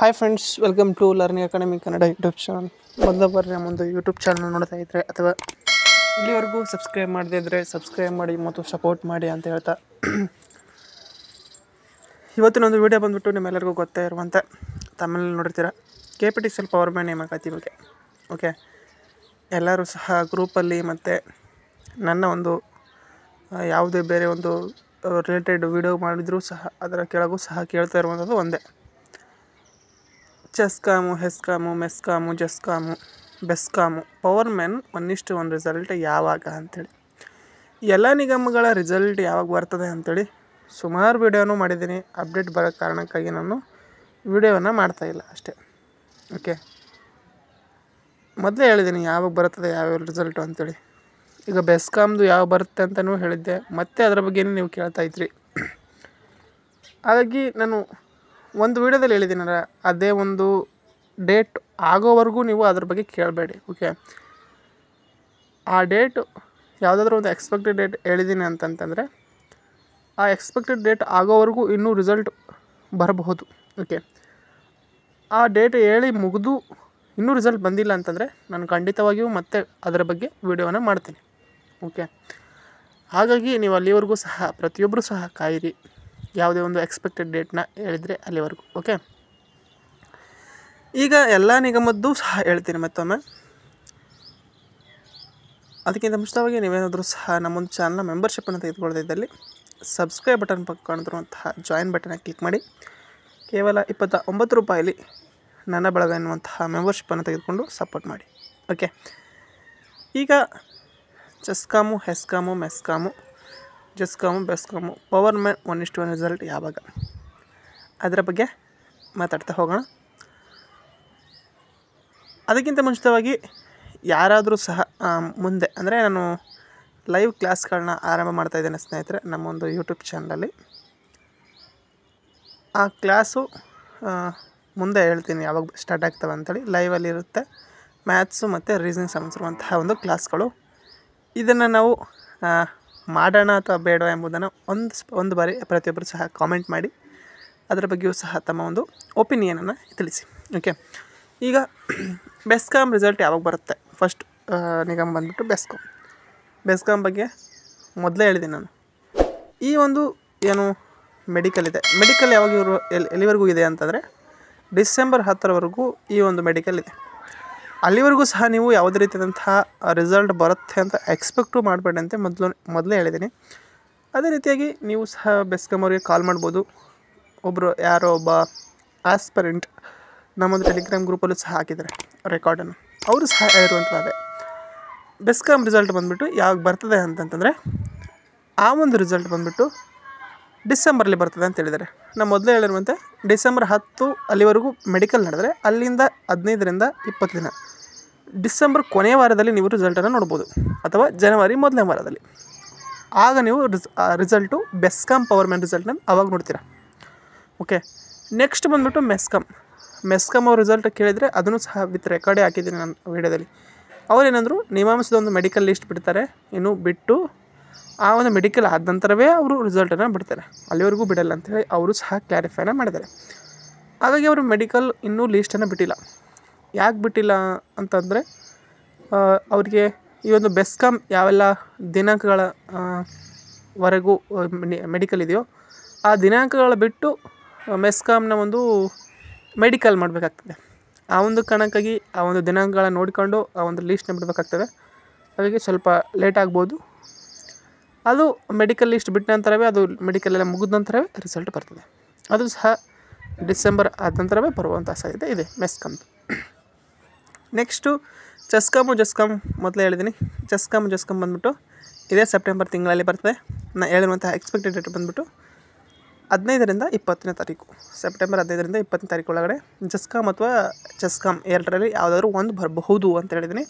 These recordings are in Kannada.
Hi friends, welcome to Learning Academy Kannada YouTube channel. ಮೊದಲ ನಮ್ಮೊಂದು ಯೂಟ್ಯೂಬ್ ಚಾನಲ್ ನೋಡ್ತಾ ಇದ್ದರೆ ಅಥವಾ ಇಲ್ಲಿವರೆಗೂ ಸಬ್ಸ್ಕ್ರೈಬ್ ಮಾಡದೇ ಇದ್ದರೆ ಸಬ್ಸ್ಕ್ರೈಬ್ ಮಾಡಿ ಮತ್ತು ಸಪೋರ್ಟ್ ಮಾಡಿ ಅಂತ ಹೇಳ್ತಾ ಇವತ್ತಿನೊಂದು ವೀಡಿಯೋ ಬಂದುಬಿಟ್ಟು ನಿಮ್ಮೆಲ್ಲರಿಗೂ ಗೊತ್ತೇ ಇರುವಂತೆ ತಮ್ಮಲ್ಲಿ ನೋಡಿರ್ತೀರ KPTCL ಪವರ್ ಮ್ಯಾನ್ ನೇಮಕಾತಿ ಬಗ್ಗೆ. ಓಕೆ, ಎಲ್ಲರೂ ಸಹ ಗ್ರೂಪಲ್ಲಿ ಮತ್ತು ನನ್ನ ಒಂದು ಯಾವುದೇ ಬೇರೆ ಒಂದು ರಿಲೇಟೆಡ್ ವೀಡಿಯೋ ಮಾಡಿದರೂ ಸಹ ಅದರ ಕೆಳಗೂ ಸಹ ಕೇಳ್ತಾ ಇರುವಂಥದ್ದು ಒಂದೇ, CESCOM, HESCOM, MESCOM, GESCOM, BESCOM power man 1:1 result ಯಾವಾಗ ಅಂಥೇಳಿ. ಎಲ್ಲ ನಿಗಮಗಳ ರಿಸಲ್ಟ್ ಯಾವಾಗ ಬರ್ತದೆ ಅಂಥೇಳಿ ಸುಮಾರು ವೀಡಿಯೋನೂ ಮಾಡಿದ್ದೀನಿ. ಅಪ್ಡೇಟ್ ಬರೋ ಕಾರಣಕ್ಕಾಗಿ ನಾನು ವೀಡಿಯೋವನ್ನು ಮಾಡ್ತಾಯಿಲ್ಲ ಅಷ್ಟೇ. ಓಕೆ, ಮೊದಲೇ ಹೇಳಿದ್ದೀನಿ ಯಾವಾಗ ಬರ್ತದೆ ಯಾವ್ಯಾವ ರಿಸಲ್ಟು ಅಂಥೇಳಿ. ಈಗ ಬೆಸ್ಕಾಮ್ದು ಯಾವ ಬರುತ್ತೆ ಅಂತಲೂ ಹೇಳಿದ್ದೆ, ಮತ್ತೆ ಅದರ ಬಗ್ಗೆನೇ ನೀವು ಕೇಳ್ತಾಯಿದ್ರಿ. ಹಾಗಾಗಿ ನಾನು ಒಂದು ವೀಡಿಯೋದಲ್ಲಿ ಹೇಳಿದ್ದೀನಲ್ಲ, ಅದೇ ಒಂದು ಡೇಟ್ ಆಗೋವರೆಗೂ ನೀವು ಅದ್ರ ಬಗ್ಗೆ ಕೇಳಬೇಡಿ. ಓಕೆ, ಆ ಡೇಟು ಯಾವುದಾದ್ರೂ ಒಂದು ಎಕ್ಸ್ಪೆಕ್ಟೆಡ್ ಡೇಟ್ ಹೇಳಿದ್ದೀನಿ ಅಂತಂತಂದರೆ ಆ ಎಕ್ಸ್ಪೆಕ್ಟೆಡ್ ಡೇಟ್ ಆಗೋವರೆಗೂ ಇನ್ನೂ ರಿಸಲ್ಟ್ ಬರಬಹುದು. ಓಕೆ, ಆ ಡೇಟ್ ಹೇಳಿ ಮುಗಿದು ಇನ್ನೂ ರಿಸಲ್ಟ್ ಬಂದಿಲ್ಲ ಅಂತಂದರೆ ನಾನು ಖಂಡಿತವಾಗಿಯೂ ಮತ್ತೆ ಅದರ ಬಗ್ಗೆ ವೀಡಿಯೋನ ಮಾಡ್ತೀನಿ. ಓಕೆ, ಹಾಗಾಗಿ ನೀವು ಅಲ್ಲಿವರೆಗೂ ಸಹ ಪ್ರತಿಯೊಬ್ಬರೂ ಸಹ ಕಾಯಿರಿ, ಯಾವುದೇ ಒಂದು ಎಕ್ಸ್ಪೆಕ್ಟೆಡ್ ಡೇಟ್ನ ಹೇಳಿದರೆ ಅಲ್ಲಿವರೆಗೂ. ಓಕೆ, ಈಗ ಎಲ್ಲ ನಿಗಮದ್ದು ಸಹ ಹೇಳ್ತೀನಿ ಮತ್ತೊಮ್ಮೆ. ಅದಕ್ಕಿಂತ ಮುಂಚಿತವಾಗಿ ನೀವೇನಾದರೂ ಸಹ ನಮ್ಮೊಂದು ಚಾನಲ್ನ ಮೆಂಬರ್ಶಿಪ್ಪನ್ನು ತೆಗೆದುಕೊಳ್ಳದಿದ್ದಲ್ಲಿ ಸಬ್ಸ್ಕ್ರೈಬ್ ಬಟನ್ ಪಕ್ಕ ಕಾಣ್ತಿರುವಂತಹ ಜಾಯಿನ್ ಬಟನ್ನ ಕ್ಲಿಕ್ ಮಾಡಿ ಕೇವಲ 29 ರೂಪಾಯಲ್ಲಿ ನನ್ನ ಬಳಗ ಎನ್ನುವಂತಹ ಮೆಂಬರ್ಶಿಪ್ಪನ್ನು ತೆಗೆದುಕೊಂಡು ಸಪೋರ್ಟ್ ಮಾಡಿ. ಓಕೆ, ಈಗ CESCOM, HESCOM, MESCOM, GESCOM, BESCOM power man 1:1 result ಯಾವಾಗ, ಅದರ ಬಗ್ಗೆ ಮಾತಾಡ್ತಾ ಹೋಗೋಣ. ಅದಕ್ಕಿಂತ ಮುಂಚಿತವಾಗಿ ಯಾರಾದರೂ ಸಹ ಮುಂದೆ ಅಂದರೆ ನಾನು ಲೈವ್ ಕ್ಲಾಸ್ಗಳನ್ನ ಆರಂಭ ಮಾಡ್ತಾಯಿದ್ದೇನೆ ಸ್ನೇಹಿತರೆ ನಮ್ಮೊಂದು ಯೂಟ್ಯೂಬ್ ಚಾನಲಲ್ಲಿ. ಆ ಕ್ಲಾಸು ಮುಂದೆ ಹೇಳ್ತೀನಿ ಯಾವಾಗ ಸ್ಟಾರ್ಟ್ ಆಗ್ತವೆ ಅಂಥೇಳಿ. ಲೈವಲ್ಲಿ ಇರುತ್ತೆ ಮ್ಯಾಥ್ಸು ಮತ್ತು ರೀಸನಿಂಗ್ ಸಂಬಂಧಿಸಿರುವಂತಹ ಒಂದು ಕ್ಲಾಸ್ಗಳು. ಇದನ್ನು ನಾವು ಮಾಡೋಣ ಅಥವಾ ಬೇಡ ಎಂಬುದನ್ನು ಒಂದು ಬಾರಿ ಪ್ರತಿಯೊಬ್ಬರು ಸಹ ಕಾಮೆಂಟ್ ಮಾಡಿ ಅದರ ಬಗ್ಗೆಯೂ ಸಹ ತಮ್ಮ ಒಂದು ಒಪಿನಿಯನನ್ನು ತಿಳಿಸಿ. ಓಕೆ, ಈಗ ಬೆಸ್ಕಾಮ್ ರಿಸಲ್ಟ್ ಯಾವಾಗ ಬರುತ್ತೆ? ಫಸ್ಟ್ ನಿಗಮ ಬಂದುಬಿಟ್ಟು ಬೆಸ್ಕಾಮ್ ಬಗ್ಗೆ ಮೊದಲೇ ಹೇಳಿದ್ದೀನಿ ನಾನು. ಈ ಒಂದು ಏನು ಮೆಡಿಕಲ್ ಇದೆ, ಮೆಡಿಕಲ್ ಯಾವಾಗ ಎಲ್ಲಿವರೆಗೂ ಇದೆ ಅಂತಂದರೆ ಡಿಸೆಂಬರ್ 10ರವರೆಗೂ ಈ ಒಂದು ಮೆಡಿಕಲ್ ಇದೆ. ಅಲ್ಲಿವರೆಗೂ ಸಹ ನೀವು ಯಾವುದೇ ರೀತಿಯಾದಂತಹ ರಿಸಲ್ಟ್ ಬರುತ್ತೆ ಅಂತ ಎಕ್ಸ್ಪೆಕ್ಟು ಮಾಡಬೇಡಿ ಅಂತ ಮೊದಲೇ ಹೇಳಿದ್ದೀನಿ. ಅದೇ ರೀತಿಯಾಗಿ ನೀವು ಸಹ ಬೆಸ್ಕಾಮ್ ಅವರಿಗೆ ಕಾಲ್ ಮಾಡ್ಬೋದು. ಒಬ್ಬರು ಯಾರೋ ಒಬ್ಬ ಆಸ್ಪರೆಂಟ್ ನಮ್ಮೊಂದು ಟೆಲಿಗ್ರಾಮ್ ಗ್ರೂಪಲ್ಲೂ ಸಹ ಹಾಕಿದ್ದಾರೆ ರೆಕಾರ್ಡನ್ನು. ಅವರು ಸಹ ಹೇಳಿರುವಂಥದ್ದು ಅದೇ, ಬೆಸ್ಕಾಮ್ ರಿಸಲ್ಟ್ ಬಂದುಬಿಟ್ಟು ಯಾವಾಗ ಬರ್ತದೆ ಅಂತಂತಂದರೆ ಆ ಒಂದು ರಿಸಲ್ಟ್ ಬಂದುಬಿಟ್ಟು ಡಿಸೆಂಬರಲ್ಲಿ ಬರ್ತದೆ ಅಂತ ಹೇಳಿದ್ದಾರೆ. ನಾನು ಮೊದಲೇ ಹೇಳಿರುವಂತೆ ಡಿಸೆಂಬರ್ 10 ಅಲ್ಲಿವರೆಗೂ ಮೆಡಿಕಲ್ ನಡೆದರೆ ಅಲ್ಲಿಂದ 15ರಿಂದ 20 ದಿನ ಡಿಸೆಂಬರ್ ಕೊನೆಯ ವಾರದಲ್ಲಿ ನೀವು ರಿಸಲ್ಟನ್ನು ನೋಡ್ಬೋದು, ಅಥವಾ ಜನವರಿ ಮೊದಲನೇ ವಾರದಲ್ಲಿ. ಆಗ ನೀವು ರಿಸಲ್ಟು ಬೆಸ್ಕಾಮ್ ಪವರ್ ಮ್ಯಾನ್ ರಿಸಲ್ಟ್ನ ಆವಾಗ ನೋಡ್ತೀರಾ. ಓಕೆ, ನೆಕ್ಸ್ಟ್ ಬಂದುಬಿಟ್ಟು ಮೆಸ್ಕಾಮ್ ಅವ್ರ ರಿಸಲ್ಟ್ ಕೇಳಿದರೆ ಅದನ್ನು ಸಹ ವಿತ್ ರೆಕಾರ್ಡೇ ಹಾಕಿದ್ದೀನಿ ನಾನು ವೀಡಿಯೋದಲ್ಲಿ. ಅವರೇನಾದರೂ ನಿಯಮಾಂಸದ ಒಂದು ಮೆಡಿಕಲ್ ಲಿಸ್ಟ್ ಬಿಡ್ತಾರೆ, ಇನ್ನು ಬಿಟ್ಟು ಆ ಒಂದು ಮೆಡಿಕಲ್ ಆದ ನಂತರವೇ ಅವರು ರಿಸಲ್ಟನ್ನು ಬಿಡ್ತಾರೆ, ಅಲ್ಲಿವರೆಗೂ ಬಿಡಲ್ಲ ಅಂಥೇಳಿ ಅವರು ಸಹ ಕ್ಲಾರಿಫೈನ ಮಾಡಿದ್ದಾರೆ. ಹಾಗಾಗಿ ಅವರು ಮೆಡಿಕಲ್ ಇನ್ನೂ ಲೀಸ್ಟನ್ನು ಬಿಟ್ಟಿಲ್ಲ. ಯಾಕೆ ಬಿಟ್ಟಿಲ್ಲ ಅಂತಂದರೆ ಅವರಿಗೆ ಈ ಒಂದು ಬೆಸ್ಕಾಮ್ ಯಾವೆಲ್ಲ ದಿನಾಂಕಗಳ ವರೆಗೂ ಮೆಡಿಕಲ್ ಇದೆಯೋ ಆ ದಿನಾಂಕಗಳ ಬಿಟ್ಟು ಮೆಸ್ಕಾಮ್ನ ಒಂದು ಮೆಡಿಕಲ್ ಮಾಡಬೇಕಾಗ್ತದೆ. ಆ ಒಂದು ಕಾರಣಕ್ಕಾಗಿ ಆ ಒಂದು ದಿನಾಂಕಗಳ ನೋಡಿಕೊಂಡು ಆ ಒಂದು ಲೀಸ್ಟ್ನ ಬಿಡಬೇಕಾಗ್ತದೆ. ಹಾಗಾಗಿ ಸ್ವಲ್ಪ ಲೇಟ್ ಆಗ್ಬೋದು. ಅದು ಮೆಡಿಕಲ್ ಲಿಸ್ಟ್ ಬಿಟ್ಟ ನಂತರವೇ, ಅದು ಮೆಡಿಕಲ್ ಎಲ್ಲ ಮುಗಿದ ನಂತರವೇ ರಿಸಲ್ಟ್ ಬರ್ತದೆ. ಅದು ಸಹ ಡಿಸೆಂಬರ್ ಆದ ನಂತರವೇ ಬರುವಂಥ ಸಾಧ್ಯತೆ ಇದೆ ಮೆಸ್ಕಾಮ್ದು. ನೆಕ್ಸ್ಟು ಜಸ್ಕಾಮ್ ಮೊದಲೇ ಹೇಳಿದ್ದೀನಿ. ಜಸ್ಕಾಮ್ ಬಂದುಬಿಟ್ಟು ಇದೇ ಸೆಪ್ಟೆಂಬರ್ ತಿಂಗಳಲ್ಲಿ ಬರ್ತದೆ. ನಾನು ಹೇಳಿರುವಂಥ ಎಕ್ಸ್ಪೆಕ್ಟೆಡ್ ಡೇಟ್ ಬಂದುಬಿಟ್ಟು 15ರಿಂದ 20ನೇ ತಾರೀಕು, ಸೆಪ್ಟೆಂಬರ್ 15ರಿಂದ 20ನೇ ತಾರೀಕು ಒಳಗಡೆ ಜಸ್ಕಾಮ್ ಅಥವಾ ಚೆಸ್ಕಾಮ್ ಎರಡರಲ್ಲಿ ಯಾವುದಾದ್ರೂ ಒಂದು ಬರಬಹುದು ಅಂತ ಹೇಳಿದ್ದೀನಿ.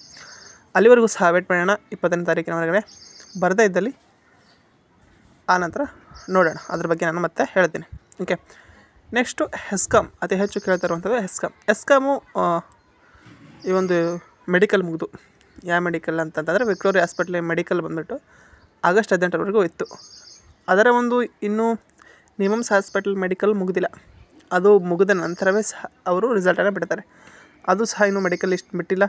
ಅಲ್ಲಿವರೆಗೂ ಸಹ ವೇಟ್ ಮಾಡೋಣ. 20ನೇ ತಾರೀಕಿನ ಒಳಗಡೆ ಬರದೇ ಇದ್ದಲ್ಲಿ ಆ ನಂತರ ನೋಡೋಣ, ಅದ್ರ ಬಗ್ಗೆ ನಾನು ಮತ್ತೆ ಹೇಳ್ತೀನಿ. ಓಕೆ, ನೆಕ್ಸ್ಟು ಹೆಸ್ಕಾಮ್, ಅತಿ ಹೆಚ್ಚು ಕೇಳ್ತಾ ಇರುವಂಥದ್ದು ಹೆಸ್ಕಾಮು. ಈ ಒಂದು ಮೆಡಿಕಲ್ ಮುಗಿದು, ಯಾವ ಮೆಡಿಕಲ್ ಅಂತಂತಂದರೆ ವಿಕ್ಟೋರಿಯಾ ಹಾಸ್ಪಿಟ್ಲ್ ಮೆಡಿಕಲ್ ಬಂದುಬಿಟ್ಟು ಆಗಸ್ಟ್ 18ರವರೆಗೂ ಇತ್ತು. ಅದರ ಒಂದು ಇನ್ನೂ ನಿಮ್ಸ್ ಹಾಸ್ಪಿಟಲ್ ಮೆಡಿಕಲ್ ಮುಗಿದಿಲ್ಲ. ಅದು ಮುಗಿದ ನಂತರವೇ ಸಹ ಅವರು ರಿಸಲ್ಟನ್ನು ಬಿಡ್ತಾರೆ. ಅದು ಸಹ ಇನ್ನೂ ಮೆಡಿಕಲ್ ಲಿಸ್ಟ್ ಬಿಟ್ಟಿಲ್ಲ.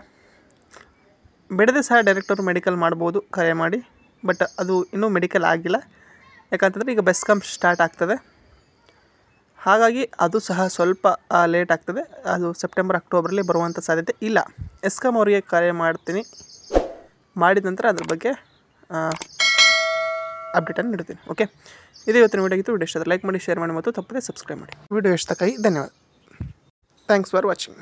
ಬಿಡದೆ ಸಹ ಡೈರೆಕ್ಟ್ ಅವರು ಮೆಡಿಕಲ್ ಮಾಡ್ಬೋದು ಕರೆ ಮಾಡಿ. ಬಟ್ ಅದು ಇನ್ನೂ ಮೆಡಿಕಲ್ ಆಗಿಲ್ಲ. ಯಾಕಂತಂದರೆ ಈಗ ಬೆಸ್ಕಾಮ್ ಸ್ಟಾರ್ಟ್ ಆಗ್ತದೆ. ಹಾಗಾಗಿ ಅದು ಸಹ ಸ್ವಲ್ಪ ಲೇಟ್ ಆಗ್ತದೆ. ಅದು ಸೆಪ್ಟೆಂಬರ್ ಅಕ್ಟೋಬರಲ್ಲಿ ಬರುವಂಥ ಸಾಧ್ಯತೆ ಇಲ್ಲ. ಎಸ್ಕಾಮ್ ಅವರಿಗೆ ಕರೆ ಮಾಡ್ತೀನಿ. ಮಾಡಿದ ನಂತರ ಅದ್ರ ಬಗ್ಗೆ ಅಪ್ಡೇಟನ್ನು ನೀಡ್ತೀನಿ. ಓಕೆ, ಇದೇ ಇವತ್ತಿನ ವಿಡಿಯೋ ಆಗಿತ್ತು. ವಿಡಿಯೋ ಇಷ್ಟ ಲೈಕ್ ಮಾಡಿ, ಶೇರ್ ಮಾಡಿ ಮತ್ತು ತಪ್ಪದೆ ಸಬ್ಸ್ಕ್ರೈಬ್ ಮಾಡಿ. ವಿಡಿಯೋ ಇಷ್ಟಕ್ಕಾಗಿ ಧನ್ಯವಾದ. Thanks for watching.